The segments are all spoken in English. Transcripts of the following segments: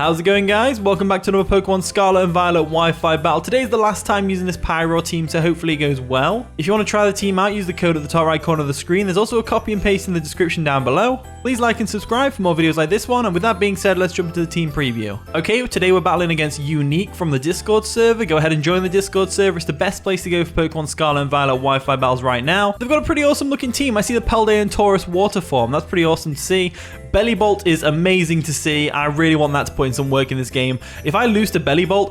How's it going, guys? Welcome back to another Pokemon Scarlet and Violet Wi-Fi battle. Today is the last time using this Pyroar team, so hopefully it goes well. If you want to try the team out, use the code at the top right corner of the screen. There's also a copy and paste in the description down below. Please like and subscribe for more videos like this one. And with that being said, let's jump into the team preview. Okay, today we're battling against Unique from the Discord server. Go ahead and join the Discord server. It's the best place to go for Pokemon Scarlet and Violet Wi-Fi battles right now. They've got a pretty awesome looking team. I see the Paldea and Taurus water form. That's pretty awesome to see. Bellybolt is amazing to see. I really want that to put in some work in this game. If I lose to Bellybolt,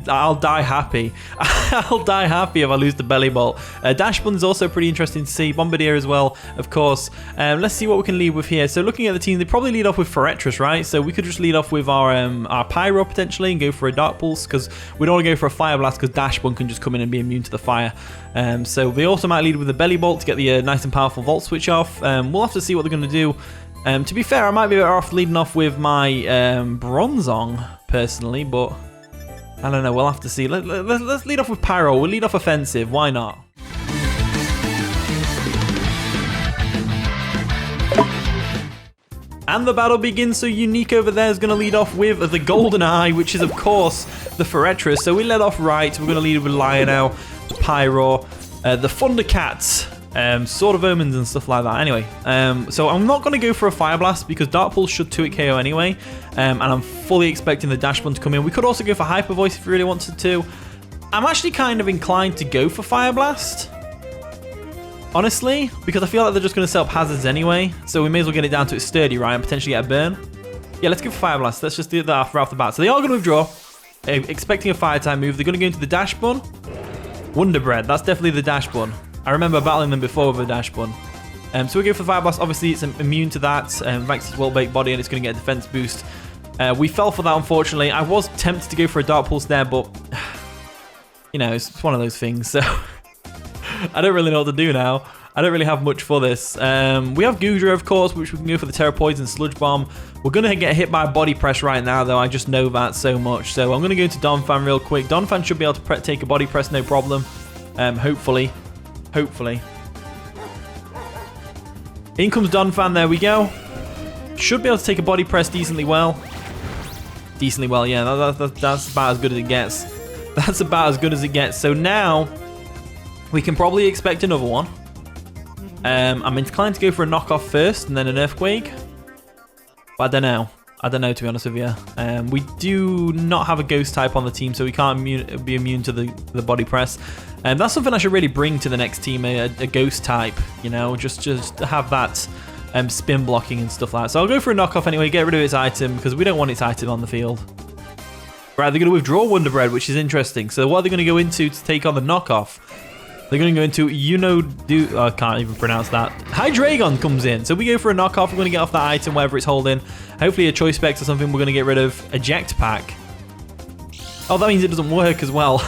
I'll die happy. I'll die happy if I lose to Bellybolt. Dashbun is also pretty interesting to see. Bombardier as well, of course. Let's see what we can lead with here. So looking at the team, they probably lead off with Heracross, right? So we could just lead off with our Pyro potentially and go for a Dark Pulse because we don't want to go for a Fire Blast because Dashbun can just come in and be immune to the fire. So they also might lead with the Bellybolt to get the nice and powerful Volt Switch off. We'll have to see what they're going to do. To be fair, I might be better off leading off with my Bronzong, personally, but I don't know, we'll have to see. Let's lead off with Pyro. We'll lead off offensive, why not? And the battle begins, so Unique over there is going to lead off with the Golden Eye, which is, of course, the Heracross. So we led off right, we're going to lead with Lionel, the Pyro, the Thundercats, Sword of Omens and stuff like that. Anyway, so I'm not going to go for a Fire Blast because Dark Pulse should 2-hit KO anyway, and I'm fully expecting the Dashbun to come in. We could also go for Hyper Voice if we really wanted to. I'm actually kind of inclined to go for Fire Blast, honestly, because I feel like they're just going to set up hazards anyway, so we may as well get it down to its sturdy, right, and potentially get a burn. Yeah, let's go for Fire Blast. Let's just do that off the bat. So they are going to withdraw, expecting a Fire type move. They're going to go into the Dashbun. Wonder Bread, that's definitely the Dashbun. I remember battling them before with a Dashbun. So we go for Fire Blast. Obviously, it's immune to that. Vax's well-baked body, and it's going to get a defense boost. We fell for that, unfortunately. I was tempted to go for a Dark Pulse there, but you know, it's one of those things. So I don't really know what to do now. I don't really have much for this. We have Goodra, of course, which we can go for the Terra Poison Sludge Bomb. We're going to get hit by a Body Press right now, though. I just know that so much. So I'm going to go into Donphan real quick. Donphan should be able to take a Body Press, no problem. Hopefully. In comes Donphan, there we go. Should be able to take a Body Press decently well. Yeah, that's about as good as it gets. That's about as good as it gets. So now, we can probably expect another one. I'm inclined to go for a knockoff first, and then an Earthquake. But I don't know, to be honest with you. We do not have a Ghost type on the team, so we can't be immune to the Body Press. That's something I should really bring to the next team, a Ghost type, you know, just to have that spin blocking and stuff like that. So I'll go for a knockoff anyway, get rid of its item, because we don't want its item on the field. Right, they're going to withdraw Wonder Bread, which is interesting. So what are they going to go into to take on the knockoff? They're going to go into, I can't even pronounce that. Hydreigon comes in. So we go for a knockoff. We're going to get off that item, whatever it's holding. Hopefully a Choice Specs or something. We're going to get rid of Eject Pack. Oh, that means it doesn't work as well.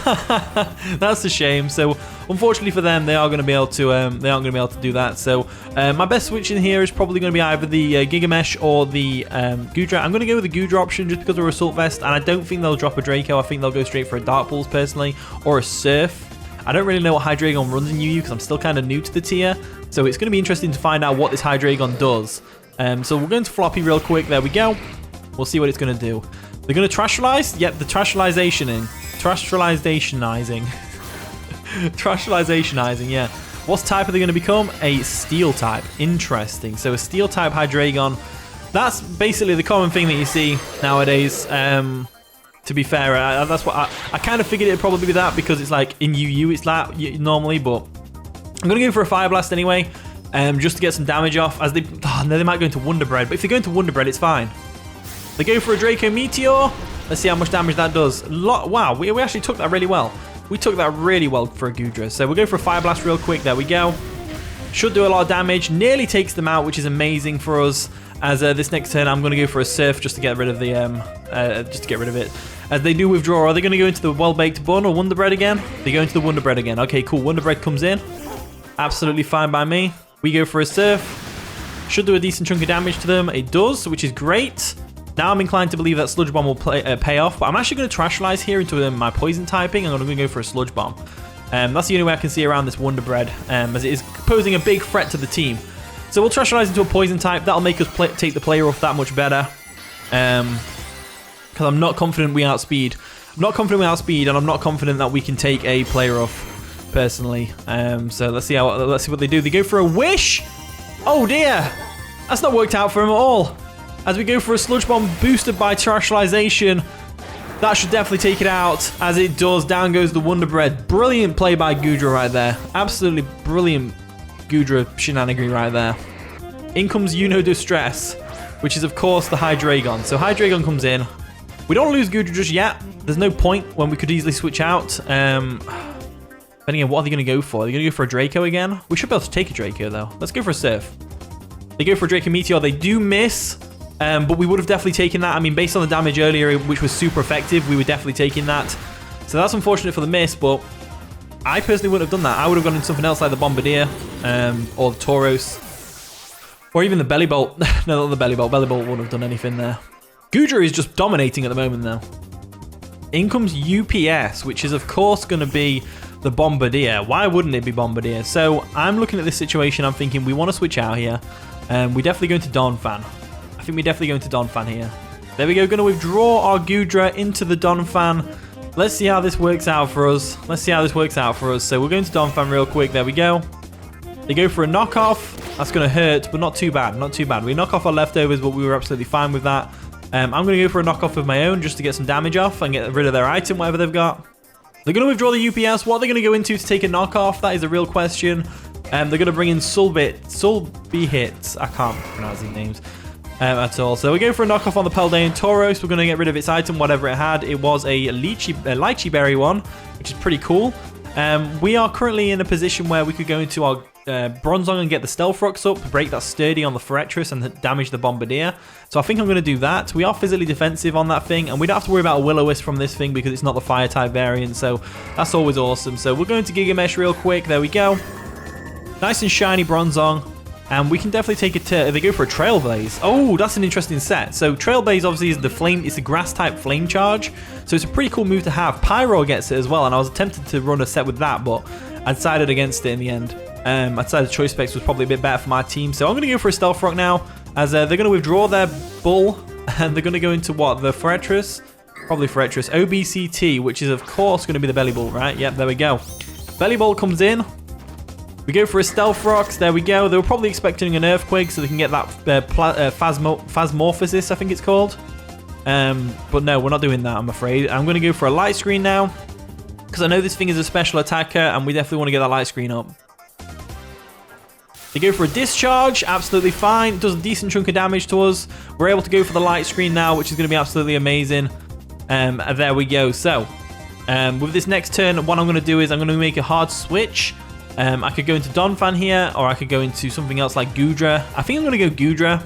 That's a shame. So unfortunately for them, they aren't going to be able to do that. So my best switch in here is probably going to be either the Gigamesh or the Goodra. I'm going to go with the Goodra option just because of Assault Vest, and I don't think they'll drop a Draco. I think they'll go straight for a Dark Pulse personally, or a Surf. I don't really know what Hydreigon runs in UU because I'm still kind of new to the tier, so it's going to be interesting to find out what this Hydreigon does. So we're going to Floppy real quick. There we go. We'll see what it's going to do. They're going to Trashalize? Yep, the Trashalizationing. Trashalizationizing. Trashalizationizing, yeah. What type are they going to become? A Steel type. Interesting. So a Steel type Hydreigon. That's basically the common thing that you see nowadays. To be fair, that's what I kind of figured it'd probably be that because it's like in UU it's that normally, but I'm going to go for a Fire Blast anyway, just to get some damage off. As they might go into Wonder Bread, but if they go into Wonder Bread, it's fine. They go for a Draco Meteor. Let's see how much damage that does. Wow, we actually took that really well. We took that really well for a Goodra. So we'll go for a Fire Blast real quick. There we go. Should do a lot of damage. Nearly takes them out, which is amazing for us. As this next turn, I'm going to go for a Surf just to get rid of the it. As they do withdraw, are they going to go into the well-baked bun or Wonder Bread again? They go into the Wonder Bread again. Okay, cool. Wonder Bread comes in. Absolutely fine by me. We go for a Surf. Should do a decent chunk of damage to them. It does, which is great. Now I'm inclined to believe that Sludge Bomb will pay off, but I'm actually going to Trashalize here into my Poison typing. I'm going to go for a Sludge Bomb. That's the only way I can see around this Wonder Bread, as it is posing a big threat to the team. So we'll Trashalize into a Poison type. That'll make us take the player off that much better. because I'm not confident we outspeed. I'm not confident we outspeed, and I'm not confident that we can take a player off, personally. So let's see what they do. They go for a wish. Oh dear, that's not worked out for him at all. As we go for a Sludge Bomb boosted by Terrestrialization, that should definitely take it out. As it does, down goes the Wonder Bread. Brilliant play by Goodra right there. Absolutely brilliant Goodra shenanigan right there. In comes Distress, which is of course the Hydreigon. So Hydreigon comes in. We don't lose Goodra just yet. There's no point when we could easily switch out. Depending on what are they going to go for? Are they going to go for a Draco again? We should be able to take a Draco though. Let's go for a Surf. They go for a Draco Meteor. They do miss. But we would have definitely taken that. I mean, based on the damage earlier, which was super effective, we were definitely taking that. So that's unfortunate for the miss, but I personally wouldn't have done that. I would have gone into something else like the Bombardier, or the Tauros, or even the Belly Bolt. No, not the Belly Bolt. Belly Bolt wouldn't have done anything there. Goodra is just dominating at the moment, though. In comes UPS, which is, of course, going to be the Bombardier. Why wouldn't it be Bombardier? So I'm looking at this situation. I'm thinking we want to switch out here. We definitely go into Donphan. I think we're definitely going to Donphan here. There we go. Going to withdraw our Goodra into the Donphan. Let's see how this works out for us. Let's see how this works out for us. So we're going to Donphan real quick. There we go. They go for a knockoff. That's going to hurt, but not too bad. Not too bad. We knock off our leftovers, but we were absolutely fine with that. I'm going to go for a knockoff of my own just to get some damage off and get rid of their item, whatever they've got. They're going to withdraw the UPS. What are they going to go into to take a knockoff? That is a real question. They're going to bring in Sulbihit. I can't pronounce these names. At all. So we go for a knockoff on the Paldean Tauros. We're going to get rid of its item, whatever it had. It was a lychee berry one, which is pretty cool. We are currently in a position where we could go into our Bronzong and get the Stealth Rocks up, break that sturdy on the Forretress and damage the Bombardier. So I think I'm going to do that. We are physically defensive on that thing, and we don't have to worry about a Will-O-Wisp from this thing because it's not the Fire type variant, so that's always awesome. So we're going to Gigamesh real quick. There we go. Nice and shiny Bronzong. And we can definitely take it to... They go for a Trailblaze. Oh, that's an interesting set. So Trailblaze obviously is the flame... It's a grass type flame charge. So it's a pretty cool move to have. Pyroar gets it as well. And I was tempted to run a set with that, but I decided against it in the end. I decided Choice Specs was probably a bit better for my team. So I'm going to go for a Stealth Rock now. As they're going to withdraw their Bull. And they're going to go into what? The Forretress? Probably Forretress. OBCT, which is of course going to be the Belly Bolt, right? Yep, there we go. Belly Bolt comes in. We go for a Stealth Rocks. There we go. They were probably expecting an Earthquake so they can get that Phasmorphosis, I think it's called. But no, we're not doing that, I'm afraid. I'm going to go for a Light Screen now because I know this thing is a special attacker and we definitely want to get that Light Screen up. They go for a Discharge. Absolutely fine. Does a decent chunk of damage to us. We're able to go for the Light Screen now, which is going to be absolutely amazing. There we go. So with this next turn, what I'm going to do is I'm going to make a hard switch. I could go into Donphan here, or I could go into something else like Goodra. I think I'm going to go Goodra.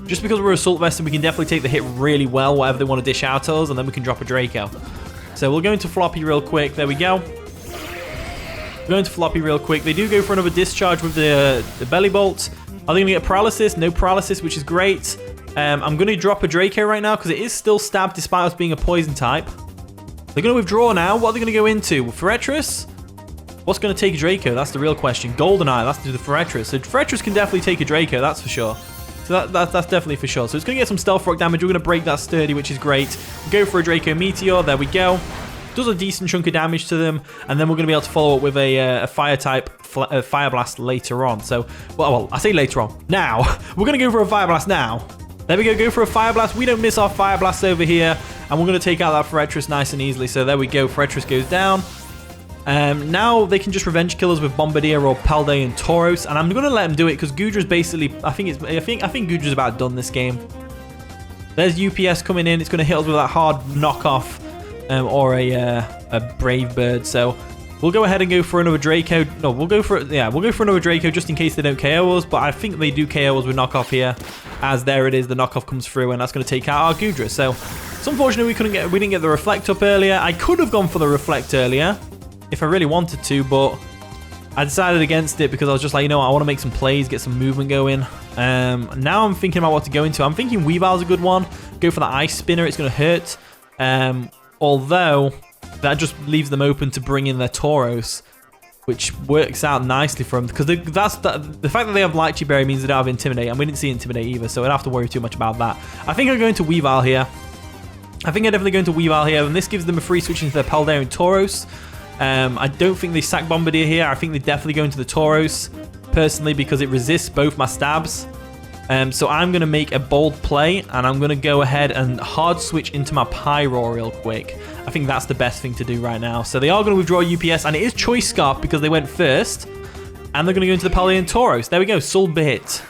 Just because we're Assault Vested, we can definitely take the hit really well, whatever they want to dish out at us, and then we can drop a Draco. So we'll go into Floppy real quick. There we go. We're going to Floppy real quick. They do go for another Discharge with the Belly Bolt. Are they going to get Paralysis? No Paralysis, which is great. I'm going to drop a Draco right now, because it is still stabbed despite us being a Poison type. They're going to withdraw now. What are they going to go into? Forretress? What's going to take a Draco? That's the real question. Goldeneye, that's the Forretress. So Forretress can definitely take a Draco, that's for sure. So that's definitely for sure. So it's going to get some Stealth Rock damage. We're going to break that sturdy, which is great. Go for a Draco Meteor. There we go. Does a decent chunk of damage to them. And then we're going to be able to follow up with a Fire type Fire Blast later on. So, well, I say later on. Now, we're going to go for a Fire Blast now. There we go. Go for a Fire Blast. We don't miss our Fire Blast over here. And we're going to take out that Forretress nice and easily. So there we go. Forretress goes down. Now they can just revenge kill us with Bombardier or Paldean Tauros, and I'm going to let them do it because Goodra's basically, I think Goodra's about done this game. There's UPS coming in. It's going to hit us with that hard knockoff or a Brave Bird. So we'll go ahead and go for another Draco. No, we'll go for another Draco just in case they don't KO us. But I think they do KO us with knockoff here, as there it is. The knockoff comes through, and that's going to take out our Goodra. So it's unfortunate we didn't get the Reflect up earlier. I could have gone for the Reflect earlier if I really wanted to, but I decided against it because I was just like, you know what, I want to make some plays, get some movement going. Now I'm thinking about what to go into. I'm thinking Weavile's a good one. Go for the Ice Spinner. It's going to hurt. Although that just leaves them open to bring in their Tauros, which works out nicely for them because the fact that they have Lychee Berry means they don't have Intimidate, and we didn't see Intimidate either, so I don't have to worry too much about that. I think I'm going to Weavile here. I think I'm definitely going to Weavile here, and this gives them a free switch into their Paldear and Tauros. I don't think they sack Bombardier here. I think they definitely go into the Tauros, personally, because it resists both my stabs. So I'm going to make a bold play, and I'm going to go ahead and hard switch into my Pyroar real quick. I think that's the best thing to do right now. So they are going to withdraw UPS, and it is Choice Scarf because they went first. And they're going to go into the Paldear and Tauros. There we go, Sulbit.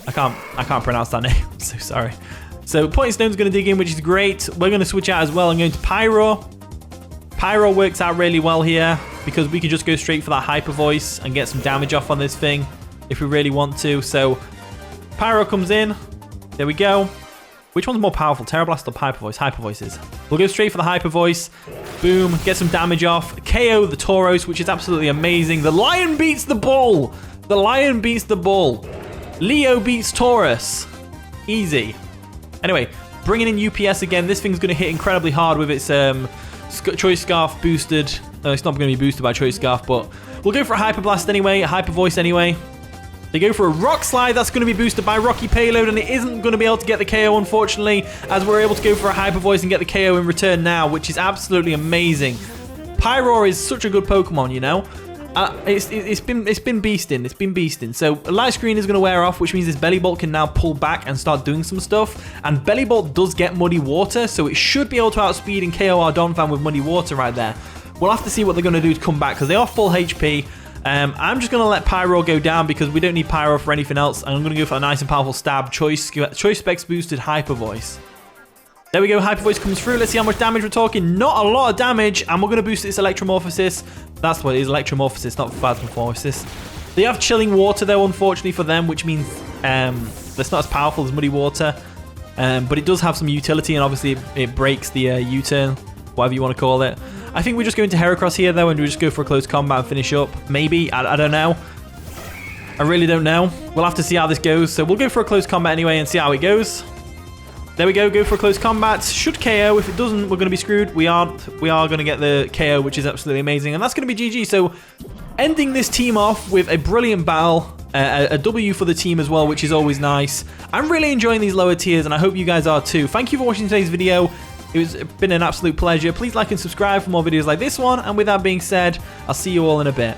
I can't pronounce that name. I'm so sorry. So Pointing Stone's going to dig in, which is great. We're going to switch out as well and go into Pyroar. Pyroar works out really well here because we could just go straight for that Hyper Voice and get some damage off on this thing if we really want to. So Pyroar comes in. There we go. Which one's more powerful, Tera Blast or Hyper Voice? Hyper Voices. We'll go straight for the Hyper Voice. Boom. Get some damage off. KO the Tauros, which is absolutely amazing. The Lion beats the Bull. The Lion beats the Bull. Leo beats Taurus. Easy. Anyway, bringing in UPS again. This thing's going to hit incredibly hard with its Choice Scarf boosted. No, it's not going to be boosted by Choice Scarf, but we'll go for a Hyper Blast anyway, a Hyper Voice anyway. They go for a Rock Slide. That's going to be boosted by Rocky Payload, and it isn't going to be able to get the KO, unfortunately, as we're able to go for a Hyper Voice and get the KO in return now, which is absolutely amazing. Pyroar is such a good Pokemon, you know. It's been beasting. So Light Screen is going to wear off, which means this Belly Bolt can now pull back and start doing some stuff. And Belly Bolt does get Muddy Water, so it should be able to outspeed and KO our Donphan with Muddy Water right there. We'll have to see what they're going to do to come back because they are full HP. I'm just going to let Pyroar go down because we don't need Pyroar for anything else. And I'm going to go for a nice and powerful stab. Choice Specs boosted Hyper Voice. There we go, Hyper Voice comes through. Let's see how much damage we're talking. Not a lot of damage, and we're going to boost its Electromorphosis. That's what it is, Electromorphosis, not Phasmorphosis. They have Chilling Water, though, unfortunately for them, which means that's not as powerful as Muddy Water. But it does have some utility, and obviously it breaks the U-turn, whatever you want to call it. I think we just go into Heracross here, though, and we just go for a close combat and finish up. Maybe, I don't know. I really don't know. We'll have to see how this goes. So we'll go for a close combat anyway and see how it goes. There we go for a close combat. Should KO. If it doesn't, we're going to be screwed. We are going to get the KO, which is absolutely amazing. And that's going to be GG. So ending this team off with a brilliant battle. A W for the team as well, which is always nice. I'm really enjoying these lower tiers, and I hope you guys are too. Thank you for watching today's video. It's been an absolute pleasure. Please like and subscribe for more videos like this one. And with that being said, I'll see you all in a bit.